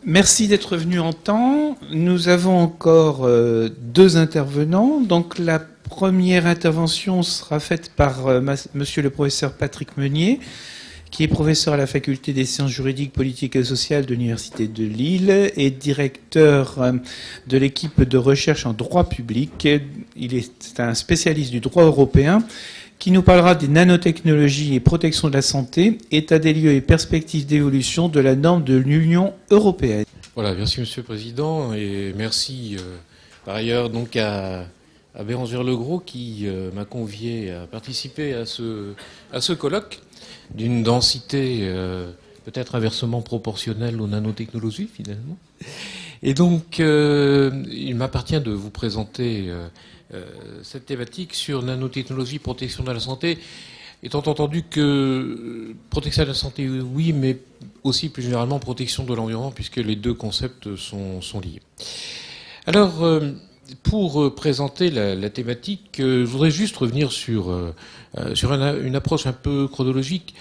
Merci d'être venu en temps. Nous avons encore deux intervenants. Donc la première intervention sera faite par monsieur le professeur Patrick Meunier, qui est professeur à la faculté des sciences juridiques, politiques et sociales de l'Université de Lille et directeur de l'équipe de recherche en droit public. C'est un spécialiste du droit européen qui nous parlera des nanotechnologies et protection de la santé, état des lieux et perspectives d'évolution de la norme de l'Union européenne. Voilà, merci Monsieur le Président, et merci par ailleurs donc à Bérangère Legros qui m'a convié à participer à ce colloque d'une densité peut-être inversement proportionnelle aux nanotechnologies finalement. Et donc il m'appartient de vous présenter cette thématique sur nanotechnologie, protection de la santé, étant entendu que protection de la santé, oui, mais aussi plus généralement protection de l'environnement, puisque les deux concepts sont liés. Alors, pour présenter la thématique, je voudrais juste revenir sur une approche un peu chronologique,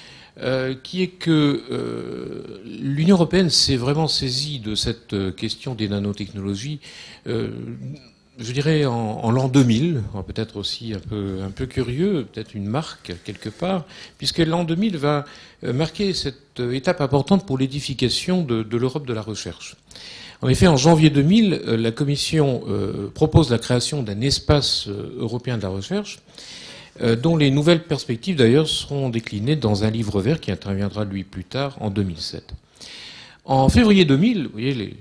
qui est que l'Union européenne s'est vraiment saisie de cette question des nanotechnologies je dirais en l'an 2000, peut-être aussi un peu curieux, peut-être une marque quelque part, puisque l'an 2000 va marquer cette étape importante pour l'édification de l'Europe de la recherche. En effet, en janvier 2000, la Commission propose la création d'un espace européen de la recherche, dont les nouvelles perspectives d'ailleurs seront déclinées dans un livre vert qui interviendra lui plus tard en 2007. En février 2000, vous voyez,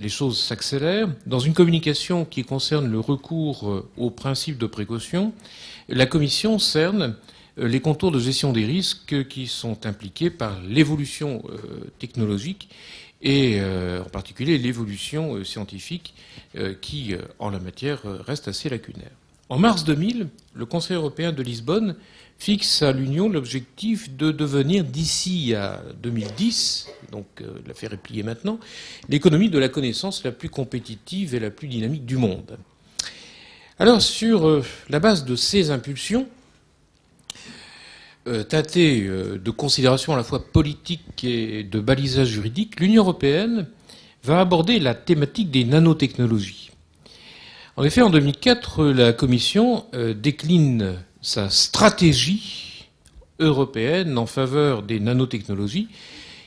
les choses s'accélèrent. Dans une communication qui concerne le recours au principe de précaution, la Commission cerne les contours de gestion des risques qui sont impliqués par l'évolution technologique et en particulier l'évolution scientifique qui, en la matière, reste assez lacunaire. En mars 2000, le Conseil européen de Lisbonne fixe à l'Union l'objectif de devenir, d'ici à 2010, donc l'affaire est pliée maintenant, l'économie de la connaissance la plus compétitive et la plus dynamique du monde. Alors, sur la base de ces impulsions, teintées de considérations à la fois politiques et de balisage juridique, l'Union européenne va aborder la thématique des nanotechnologies. En effet, en 2004, la Commission décline sa stratégie européenne en faveur des nanotechnologies,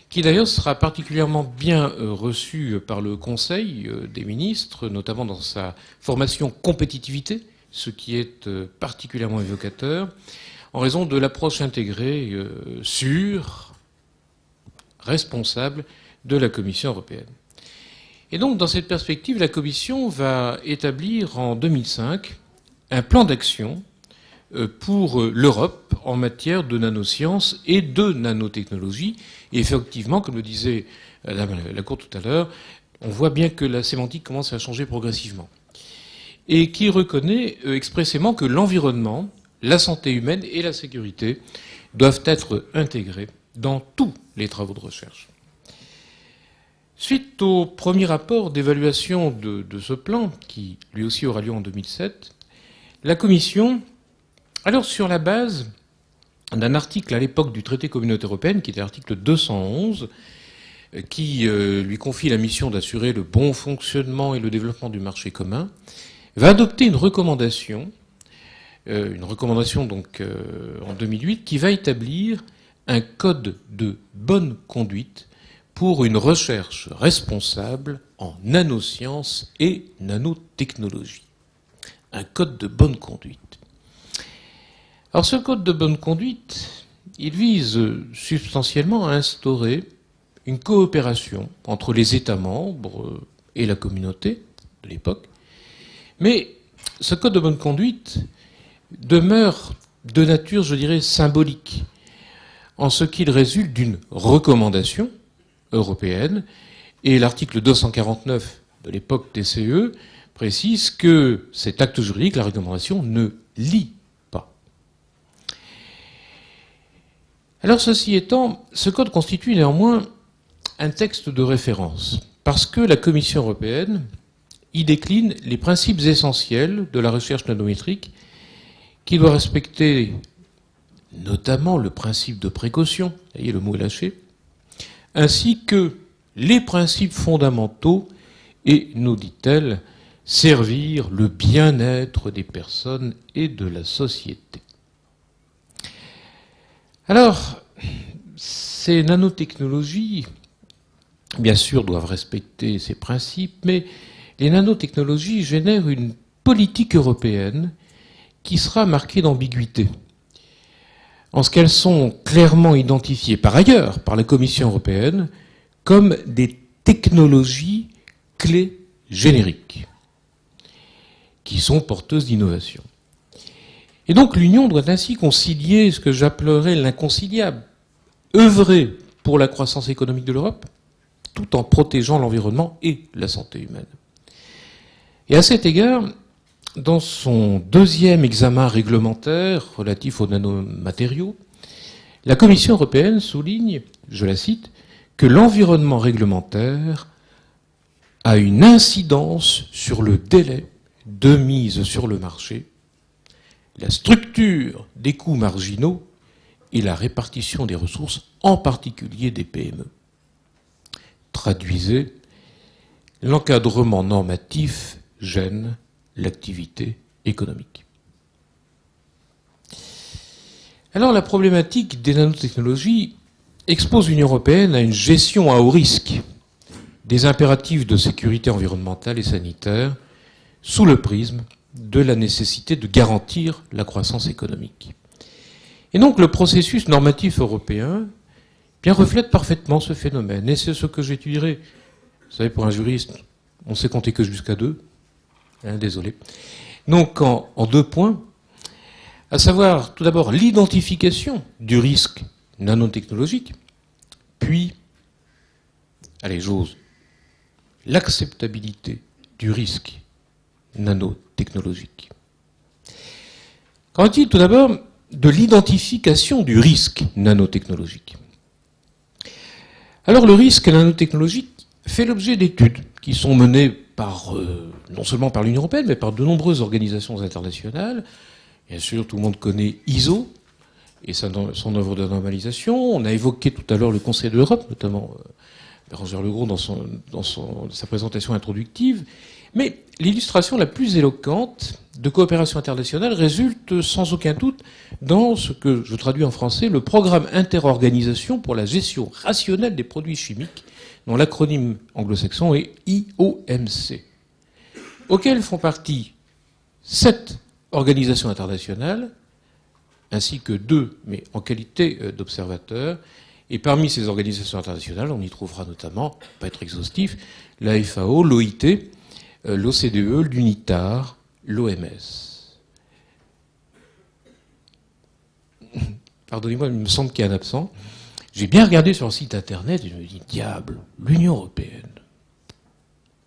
qui d'ailleurs sera particulièrement bien reçue par le Conseil des ministres, notamment dans sa formation compétitivité, ce qui est particulièrement évocateur, en raison de l'approche intégrée, sûre, responsable de la Commission européenne. Et donc, dans cette perspective, la Commission va établir en 2005 un plan d'action pour l'Europe en matière de nanosciences et de nanotechnologie. Et effectivement, comme le disait Madame Lacour tout à l'heure, on voit bien que la sémantique commence à changer progressivement. Et qui reconnaît expressément que l'environnement, la santé humaine et la sécurité doivent être intégrés dans tous les travaux de recherche. Suite au premier rapport d'évaluation de ce plan, qui lui aussi aura lieu en 2007, la Commission, alors sur la base d'un article à l'époque du traité communautaire européen, qui était l'article 211, qui lui confie la mission d'assurer le bon fonctionnement et le développement du marché commun, va adopter une recommandation donc en 2008, qui va établir un code de bonne conduite pour une recherche responsable en nanosciences et nanotechnologies. Un code de bonne conduite. Alors ce code de bonne conduite, il vise substantiellement à instaurer une coopération entre les États membres et la communauté de l'époque. Mais ce code de bonne conduite demeure de nature, je dirais, symbolique, en ce qu'il résulte d'une recommandation européenne, et l'article 249 de l'époque TCE précise que cet acte juridique, la recommandation, ne lie pas. Alors ceci étant, ce code constitue néanmoins un texte de référence, parce que la Commission européenne y décline les principes essentiels de la recherche nanométrique, qui doit respecter notamment le principe de précaution, vous voyez, le mot est lâché, ainsi que les principes fondamentaux et, nous dit-elle, servir le bien-être des personnes et de la société. Alors, ces nanotechnologies, bien sûr, doivent respecter ces principes, mais les nanotechnologies génèrent une politique européenne qui sera marquée d'ambiguïté, en ce qu'elles sont clairement identifiées par ailleurs par la Commission européenne comme des technologies clés génériques, qui sont porteuses d'innovation. Et donc l'Union doit ainsi concilier ce que j'appellerais l'inconciliable, œuvrer pour la croissance économique de l'Europe, tout en protégeant l'environnement et la santé humaine. Et à cet égard, dans son deuxième examen réglementaire relatif aux nanomatériaux, la Commission européenne souligne, je la cite, que l'environnement réglementaire a une incidence sur le délai de mise sur le marché, la structure des coûts marginaux et la répartition des ressources, en particulier des PME. Traduisez, l'encadrement normatif gêne l'activité économique. Alors la problématique des nanotechnologies expose l'Union européenne à une gestion à haut risque des impératifs de sécurité environnementale et sanitaire sous le prisme de la nécessité de garantir la croissance économique. Et donc le processus normatif européen bien reflète parfaitement ce phénomène. Et c'est ce que j'étudierai. Vous savez, pour un juriste, on sait compter que jusqu'à 2. Désolé. Donc en 2 points, à savoir tout d'abord l'identification du risque nanotechnologique, puis, allez j'ose, l'acceptabilité du risque nanotechnologique. Qu'en est-il tout d'abord de l'identification du risque nanotechnologique? Alors le risque nanotechnologique fait l'objet d'études qui sont menées par, non seulement par l'Union européenne, mais par de nombreuses organisations internationales. Bien sûr, tout le monde connaît ISO et son œuvre de normalisation. On a évoqué tout à l'heure le Conseil de l'Europe, notamment Bérangère Legros dans sa présentation introductive. Mais l'illustration la plus éloquente de coopération internationale résulte sans aucun doute dans ce que je traduis en français, le programme interorganisation pour la gestion rationnelle des produits chimiques, dont l'acronyme anglo-saxon est IOMC, auquel font partie 7 organisations internationales, ainsi que 2, mais en qualité d'observateurs. Et parmi ces organisations internationales, on y trouvera notamment, pas être exhaustif, la FAO, l'OIT, l'OCDE, l'UNITAR, l'OMS. Pardonnez-moi, il me semble qu'il y a un absent. J'ai bien regardé sur le site internet et je me dis, diable, l'Union européenne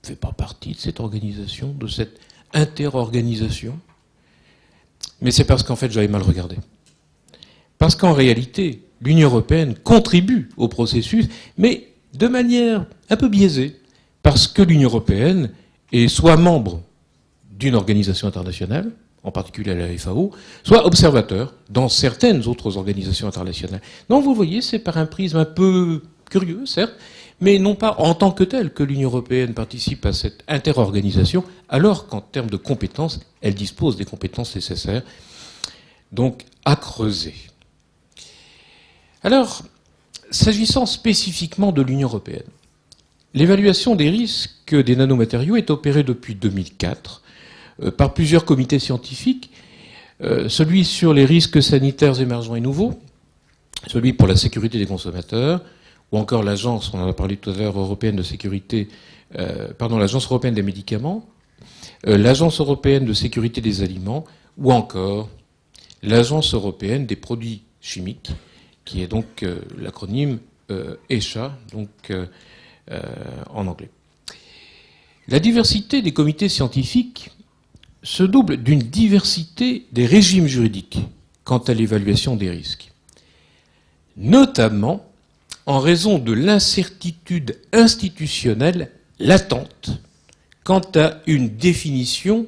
ne fait pas partie de cette organisation, de cette interorganisation. Mais c'est parce qu'en fait j'avais mal regardé. Parce qu'en réalité, l'Union européenne contribue au processus, mais de manière un peu biaisée, parce que l'Union européenne est soit membre d'une organisation internationale, en particulier la FAO, soit observateur dans certaines autres organisations internationales. Donc vous voyez, c'est par un prisme un peu curieux, certes, mais non pas en tant que tel que l'Union européenne participe à cette interorganisation, alors qu'en termes de compétences, elle dispose des compétences nécessaires, donc à creuser. Alors, s'agissant spécifiquement de l'Union européenne, l'évaluation des risques des nanomatériaux est opérée depuis 2004 par plusieurs comités scientifiques, celui sur les risques sanitaires émergents et nouveaux, celui pour la sécurité des consommateurs, ou encore l'agence, on en a parlé tout à l'heure, européenne de sécurité, l'agence européenne des médicaments, l'agence européenne de sécurité des aliments, ou encore l'agence européenne des produits chimiques, qui est donc l'acronyme ECHA, donc en anglais. La diversité des comités scientifiques se double d'une diversité des régimes juridiques quant à l'évaluation des risques, notamment en raison de l'incertitude institutionnelle latente quant à une définition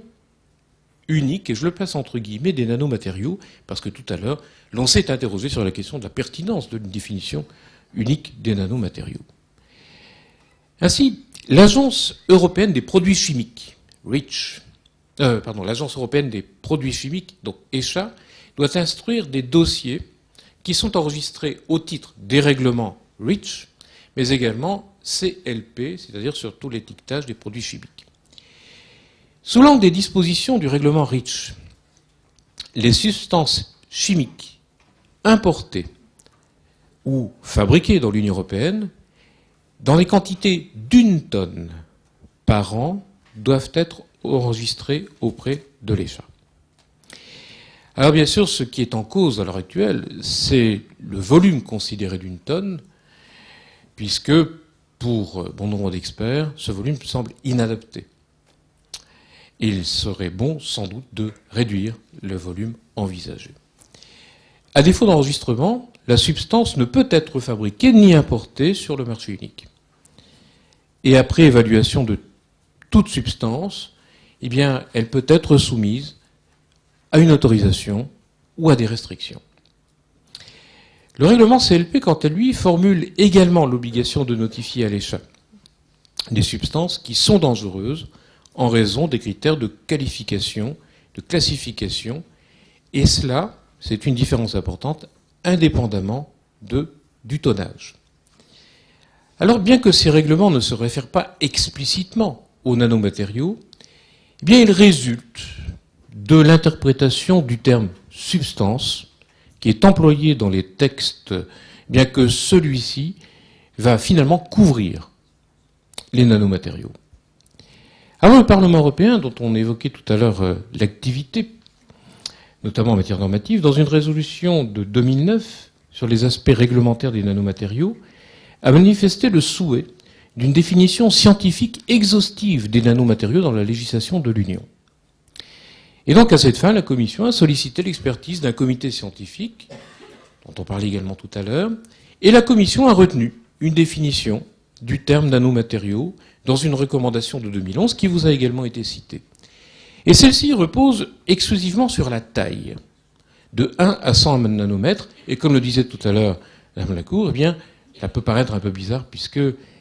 unique, et je le place entre guillemets, des nanomatériaux, parce que tout à l'heure, l'on s'est interrogé sur la question de la pertinence d'une définition unique des nanomatériaux. Ainsi, l'Agence européenne des produits chimiques, REACH, l'Agence européenne des produits chimiques, donc ECHA, doit instruire des dossiers qui sont enregistrés au titre des règlements REACH, mais également CLP, c'est-à-dire sur tout l'étiquetage des produits chimiques. Sous l'angle des dispositions du règlement REACH, les substances chimiques importées ou fabriquées dans l'Union européenne, dans les quantités d'1 tonne par an, doivent être enregistrées auprès de l'ECHA. Alors bien sûr, ce qui est en cause à l'heure actuelle, c'est le volume considéré d'1 tonne, puisque pour bon nombre d'experts, ce volume semble inadapté. Il serait bon, sans doute, de réduire le volume envisagé. À défaut d'enregistrement, la substance ne peut être fabriquée ni importée sur le marché unique. Et après évaluation de toute substance, eh bien, elle peut être soumise à une autorisation ou à des restrictions. Le règlement CLP, quant à lui, formule également l'obligation de notifier à l'ECHA des substances qui sont dangereuses en raison des critères de qualification, de classification, et cela, c'est une différence importante, indépendamment du tonnage. Alors, bien que ces règlements ne se réfèrent pas explicitement aux nanomatériaux, eh bien, ils résultent de l'interprétation du terme substance qui est employé dans les textes, bien que celui-ci va finalement couvrir les nanomatériaux. Alors, le Parlement européen, dont on évoquait tout à l'heure l'activité, notamment en matière normative, dans une résolution de 2009 sur les aspects réglementaires des nanomatériaux, a manifesté le souhait d'une définition scientifique exhaustive des nanomatériaux dans la législation de l'Union. Et donc, à cette fin, la Commission a sollicité l'expertise d'un comité scientifique, dont on parlait également tout à l'heure, et la Commission a retenu une définition du terme nanomatériaux dans une recommandation de 2011 qui vous a également été citée. Et celle-ci repose exclusivement sur la taille, de 1 à 100 nanomètres, et comme le disait tout à l'heure Mme Lacour, eh bien, ça peut paraître un peu bizarre puisque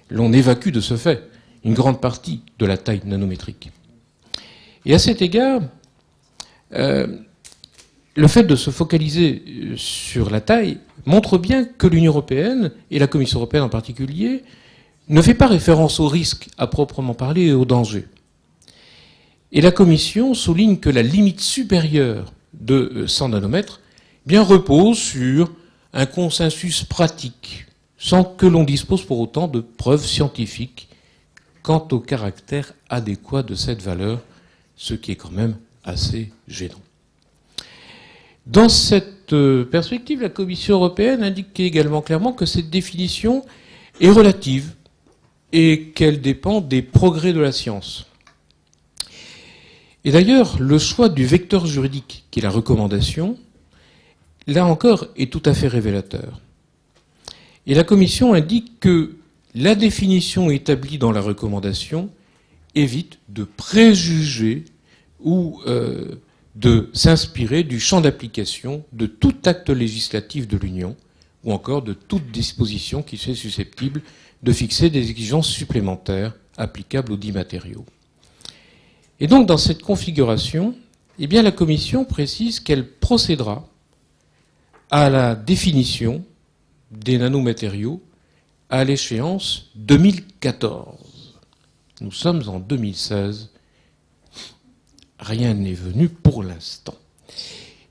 l'on évacue de ce fait une grande partie de la taille nanométrique. Et à cet égard, le fait de se focaliser sur la taille montre bien que l'Union européenne, et la Commission européenne en particulier, ne fait pas référence au risque à proprement parler et au danger. Et la Commission souligne que la limite supérieure de 100 nanomètres bien repose sur un consensus pratique, sans que l'on dispose pour autant de preuves scientifiques quant au caractère adéquat de cette valeur, ce qui est quand même assez gênant. Dans cette perspective, la Commission européenne indique également clairement que cette définition est relative et qu'elle dépend des progrès de la science. Et d'ailleurs, le choix du vecteur juridique, qui est la recommandation, là encore, est tout à fait révélateur. Et la Commission indique que la définition établie dans la recommandation évite de préjuger ou de s'inspirer du champ d'application de tout acte législatif de l'Union ou encore de toute disposition qui soit susceptible de fixer des exigences supplémentaires applicables aux dits matériaux. Et donc, dans cette configuration, eh bien, la Commission précise qu'elle procédera à la définition des nanomatériaux à l'échéance 2014. Nous sommes en 2016. Rien n'est venu pour l'instant.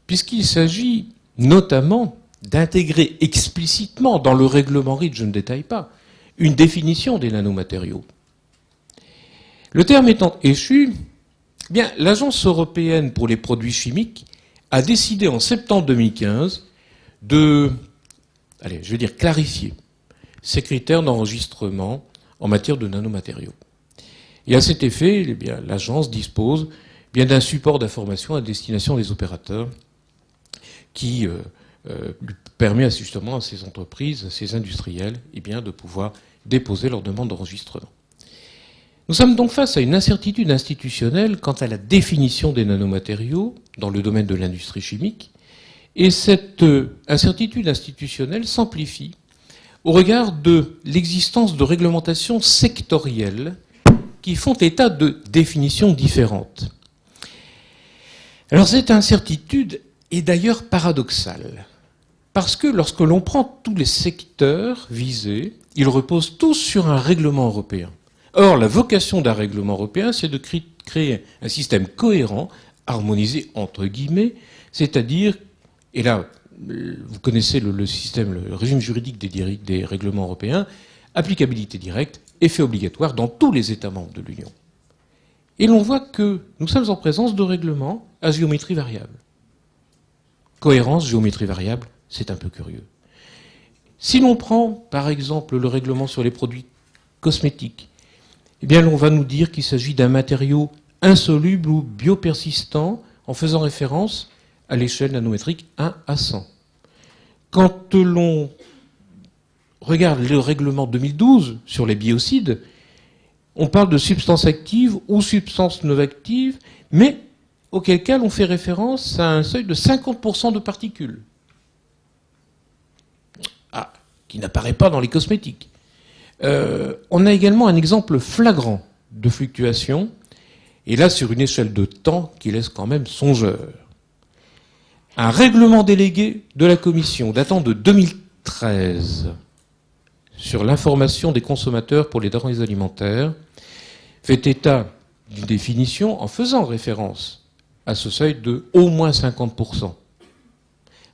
Puisqu'il s'agit notamment d'intégrer explicitement dans le règlement REACH, je ne détaille pas, une définition des nanomatériaux. Le terme étant échu, eh bien, l'Agence européenne pour les produits chimiques a décidé en septembre 2015 de, clarifier ses critères d'enregistrement en matière de nanomatériaux. Et à cet effet, eh bien, l'Agence dispose bien d'un support d'information à destination des opérateurs qui lui permet justement à ces entreprises, à ces industriels, eh bien, de pouvoir déposer leur demande d'enregistrement. Nous sommes donc face à une incertitude institutionnelle quant à la définition des nanomatériaux dans le domaine de l'industrie chimique, et cette incertitude institutionnelle s'amplifie au regard de l'existence de réglementations sectorielles qui font état de définitions différentes. Alors cette incertitude est d'ailleurs paradoxale, parce que lorsque l'on prend tous les secteurs visés, ils reposent tous sur un règlement européen. Or, la vocation d'un règlement européen, c'est de créer un système cohérent, harmonisé entre guillemets, c'est-à-dire, et là, vous connaissez le système, le régime juridique des règlements européens, applicabilité directe, effet obligatoire dans tous les États membres de l'Union. Et l'on voit que nous sommes en présence de règlements à géométrie variable. Cohérence, géométrie variable, c'est un peu curieux. Si l'on prend, par exemple, le règlement sur les produits cosmétiques, eh bien, l'on va nous dire qu'il s'agit d'un matériau insoluble ou biopersistant en faisant référence à l'échelle nanométrique 1 à 100. Quand l'on regarde le règlement 2012 sur les biocides, on parle de substances actives ou substances non actives, mais auquel cas l'on fait référence à un seuil de 50% de particules. Ah, qui n'apparaît pas dans les cosmétiques. On a également un exemple flagrant de fluctuation, et là sur une échelle de temps qui laisse quand même songeur. Un règlement délégué de la Commission datant de 2013 sur l'information des consommateurs pour les denrées alimentaires fait état d'une définition en faisant référence à ce seuil de au moins 50%.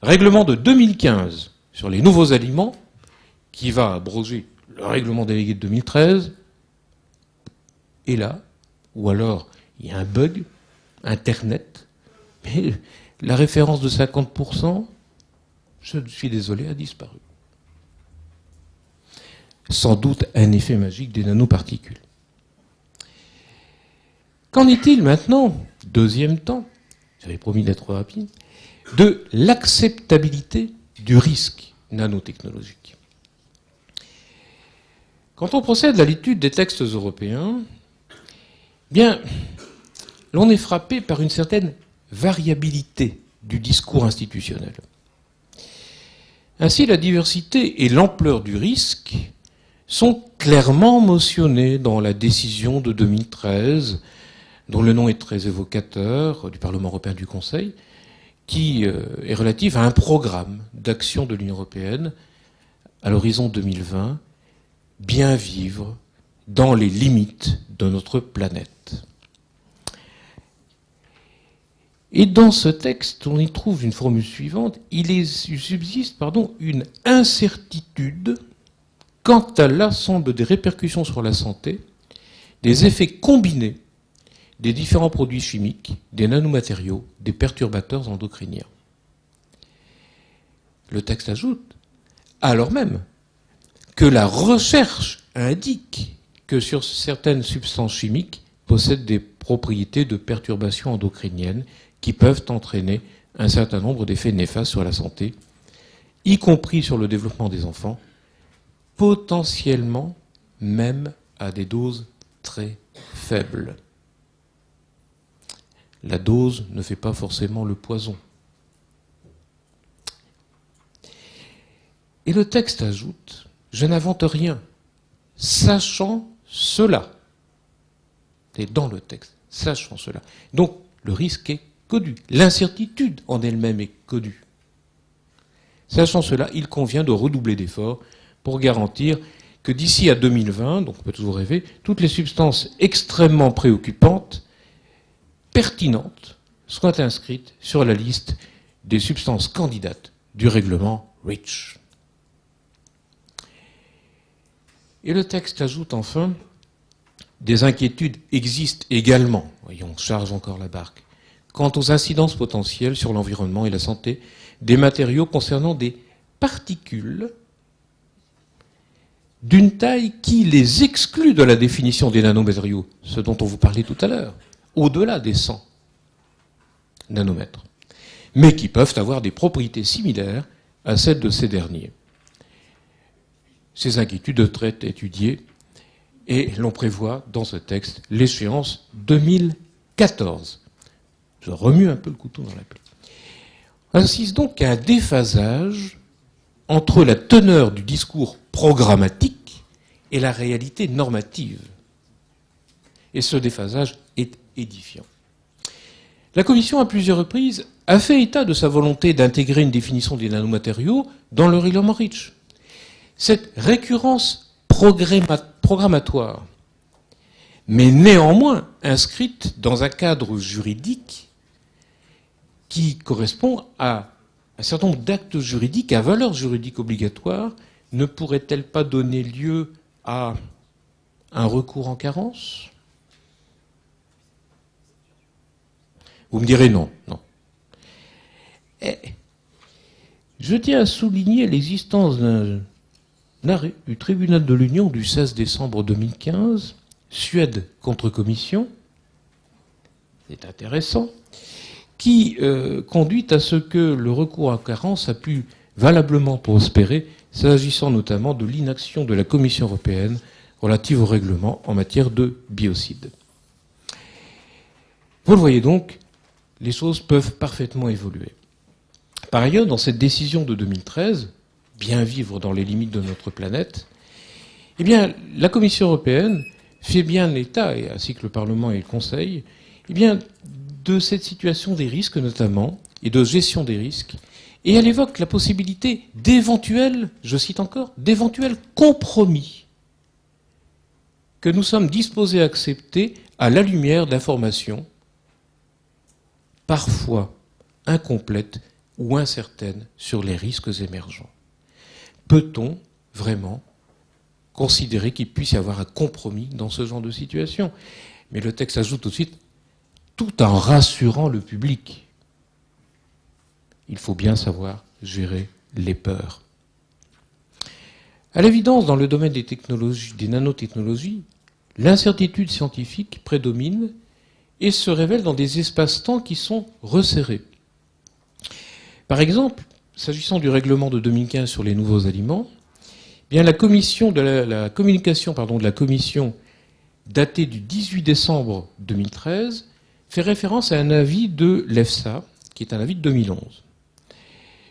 Règlement de 2015 sur les nouveaux aliments qui va abroger le règlement délégué de 2013 est là, ou alors il y a un bug, Internet, mais la référence de 50%, je suis désolé, a disparu. Sans doute un effet magique des nanoparticules. Qu'en est-il maintenant, deuxième temps, j'avais promis d'être rapide, de l'acceptabilité du risque nanotechnologique? Quand on procède à l'étude des textes européens, bien, l'on est frappé par une certaine variabilité du discours institutionnel. Ainsi, la diversité et l'ampleur du risque sont clairement mentionnées dans la décision de 2013, dont le nom est très évocateur, du Parlement européen et du Conseil, qui est relative à un programme d'action de l'Union européenne à l'horizon 2020, bien vivre dans les limites de notre planète. Et dans ce texte, on y trouve une formule suivante, il subsiste une incertitude quant à l'ensemble des répercussions sur la santé, des effets combinés des différents produits chimiques, des nanomatériaux, des perturbateurs endocriniens. Le texte ajoute, alors même que la recherche indique que sur certaines substances chimiques possèdent des propriétés de perturbation endocrinienne qui peuvent entraîner un certain nombre d'effets néfastes sur la santé, y compris sur le développement des enfants, potentiellement même à des doses très faibles. La dose ne fait pas forcément le poison. Et le texte ajoute, je n'invente rien, sachant cela. C'est dans le texte, sachant cela. Donc, le risque est connu. L'incertitude en elle-même est connue. Sachant cela, il convient de redoubler d'efforts pour garantir que d'ici à 2020, donc on peut toujours rêver, toutes les substances extrêmement préoccupantes, pertinentes, soient inscrites sur la liste des substances candidates du règlement REACH. Et le texte ajoute enfin, des inquiétudes existent également, voyons, on charge encore la barque, quant aux incidences potentielles sur l'environnement et la santé des matériaux concernant des particules d'une taille qui les exclut de la définition des nanomatériaux, ce dont on vous parlait tout à l'heure, au-delà des 100 nanomètres, mais qui peuvent avoir des propriétés similaires à celles de ces derniers. Ces inquiétudes doivent être étudiées et l'on prévoit dans ce texte l'échéance 2014. Je remue un peu le couteau dans la plaie. On assiste donc à un déphasage entre la teneur du discours programmatique et la réalité normative. Et ce déphasage est édifiant. La Commission, à plusieurs reprises, a fait état de sa volonté d'intégrer une définition des nanomatériaux dans le règlement REACH. Cette récurrence programmatoire, mais néanmoins inscrite dans un cadre juridique qui correspond à un certain nombre d'actes juridiques à valeur juridique obligatoire, ne pourrait-elle pas donner lieu à un recours en carence ? Vous me direz non, non. Je tiens à souligner l'existence d'un arrêt du tribunal de l'Union du 16 décembre 2015, Suède contre Commission, c'est intéressant, qui conduit à ce que le recours à carence a pu valablement prospérer, s'agissant notamment de l'inaction de la Commission européenne relative au règlement en matière de biocides. Vous le voyez donc, les choses peuvent parfaitement évoluer. Par ailleurs, dans cette décision de 2013, bien vivre dans les limites de notre planète, eh bien, la Commission européenne fait bien état, et ainsi que le Parlement et le Conseil, eh bien, de cette situation des risques notamment, et de gestion des risques, et elle évoque la possibilité d'éventuels, je cite encore, d'éventuels compromis que nous sommes disposés à accepter à la lumière d'informations parfois incomplètes ou incertaines sur les risques émergents. Peut-on vraiment considérer qu'il puisse y avoir un compromis dans ce genre de situation ? Mais le texte ajoute tout de suite, tout en rassurant le public. Il faut bien savoir gérer les peurs. À l'évidence, dans le domaine des technologies, des nanotechnologies, l'incertitude scientifique prédomine et se révèle dans des espaces-temps qui sont resserrés. Par exemple, s'agissant du règlement de 2015 sur les nouveaux aliments, eh bien la communication de la Commission datée du 18 décembre 2013 fait référence à un avis de l'EFSA, qui est un avis de 2011,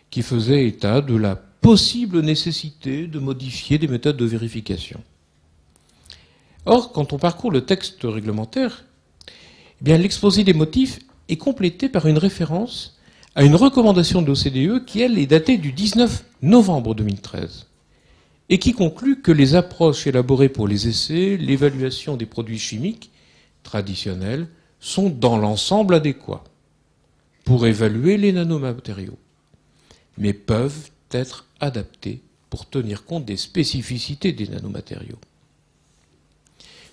qui faisait état de la possible nécessité de modifier des méthodes de vérification. Or, quand on parcourt le texte réglementaire, eh bien, l'exposé des motifs est complété par une référence à une recommandation de l'OCDE qui, elle, est datée du 19 novembre 2013 et qui conclut que les approches élaborées pour les essais, l'évaluation des produits chimiques traditionnels sont dans l'ensemble adéquats pour évaluer les nanomatériaux, mais peuvent être adaptés pour tenir compte des spécificités des nanomatériaux.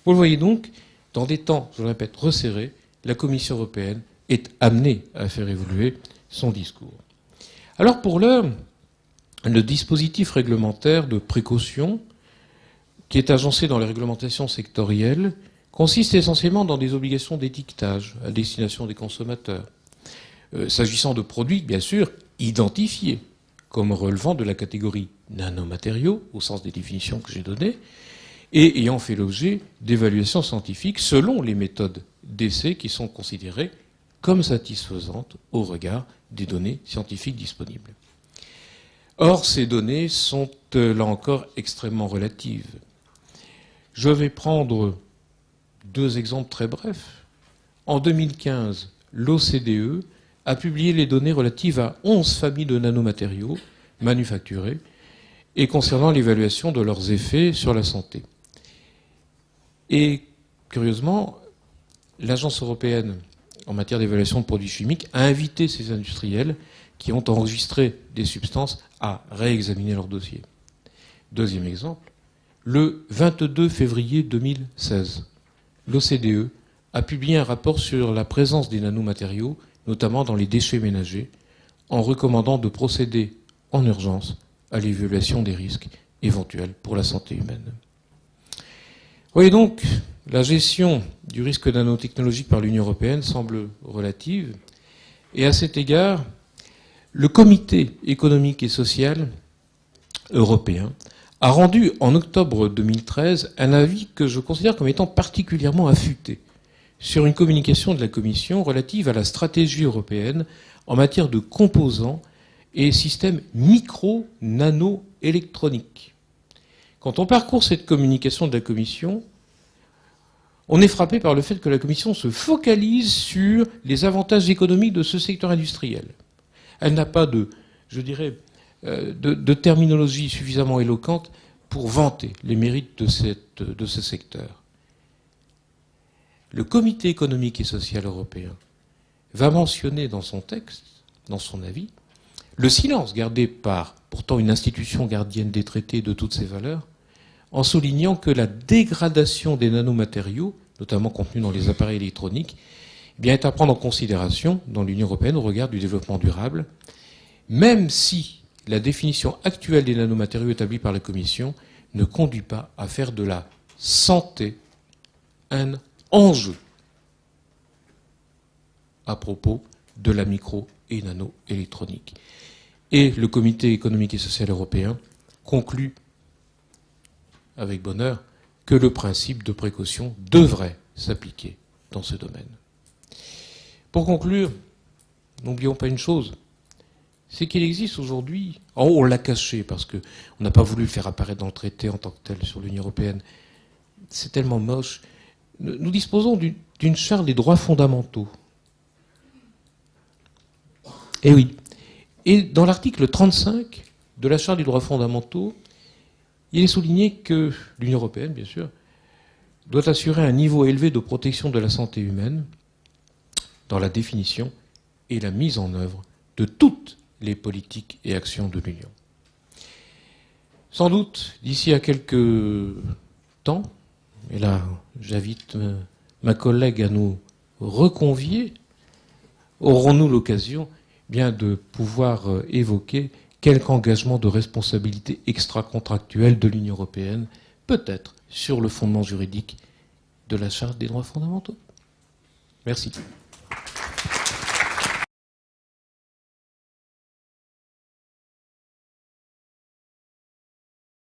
Vous le voyez donc, dans des temps, je le répète, resserrés, la Commission européenne est amenée à faire évoluer son discours. Alors pour l'heure, le dispositif réglementaire de précaution qui est agencé dans les réglementations sectorielles consiste essentiellement dans des obligations d'étiquetage à destination des consommateurs, s'agissant de produits, bien sûr, identifiés comme relevant de la catégorie nanomatériaux, au sens des définitions que j'ai données, et ayant fait l'objet d'évaluations scientifiques selon les méthodes d'essai qui sont considérées comme satisfaisantes au regard des données scientifiques disponibles. Or, ces données sont, là encore, extrêmement relatives. Je vais prendre deux exemples très brefs. En 2015, l'OCDE a publié les données relatives à 11 familles de nanomatériaux manufacturés et concernant l'évaluation de leurs effets sur la santé. Et, curieusement, l'Agence européenne en matière d'évaluation de produits chimiques a invité ces industriels qui ont enregistré des substances à réexaminer leur dossier. Deuxième exemple, le 22 février 2016, l'OCDE a publié un rapport sur la présence des nanomatériaux, notamment dans les déchets ménagers, en recommandant de procéder en urgence à l'évaluation des risques éventuels pour la santé humaine. Vous voyez donc, la gestion du risque nanotechnologique par l'Union européenne semble relative, et à cet égard, le Comité économique et social européen a rendu en octobre 2013 un avis que je considère comme étant particulièrement affûté sur une communication de la Commission relative à la stratégie européenne en matière de composants et systèmes micro-nano-électroniques. Quand on parcourt cette communication de la Commission, on est frappé par le fait que la Commission se focalise sur les avantages économiques de ce secteur industriel. Elle n'a pas de terminologie suffisamment éloquente pour vanter les mérites de ce secteur. Le Comité économique et social européen va mentionner dans son texte, dans son avis, le silence gardé par pourtant une institution gardienne des traités de toutes ces valeurs, en soulignant que la dégradation des nanomatériaux, notamment contenus dans les appareils électroniques, eh bien, est à prendre en considération dans l'Union européenne au regard du développement durable, même si la définition actuelle des nanomatériaux établie par la Commission ne conduit pas à faire de la santé un enjeu à propos de la micro- et nano-électronique. Et le Comité économique et social européen conclut avec bonheur que le principe de précaution devrait s'appliquer dans ce domaine. Pour conclure, n'oublions pas une chose, c'est qu'il existe aujourd'hui, on l'a caché parce qu'on n'a pas voulu le faire apparaître dans le traité en tant que tel sur l'Union européenne, c'est tellement moche, nous disposons d'une charte des droits fondamentaux. Eh oui. Et dans l'article 35 de la charte des droits fondamentaux, il est souligné que l'Union européenne, bien sûr, doit assurer un niveau élevé de protection de la santé humaine dans la définition et la mise en œuvre de toutes les politiques et actions de l'Union. Sans doute, d'ici à quelques temps, et là j'invite ma collègue à nous reconvier, aurons-nous l'occasion bien de pouvoir évoquer quelque engagement de responsabilité extra-contractuelle de l'Union européenne, peut-être sur le fondement juridique de la Charte des droits fondamentaux. Merci.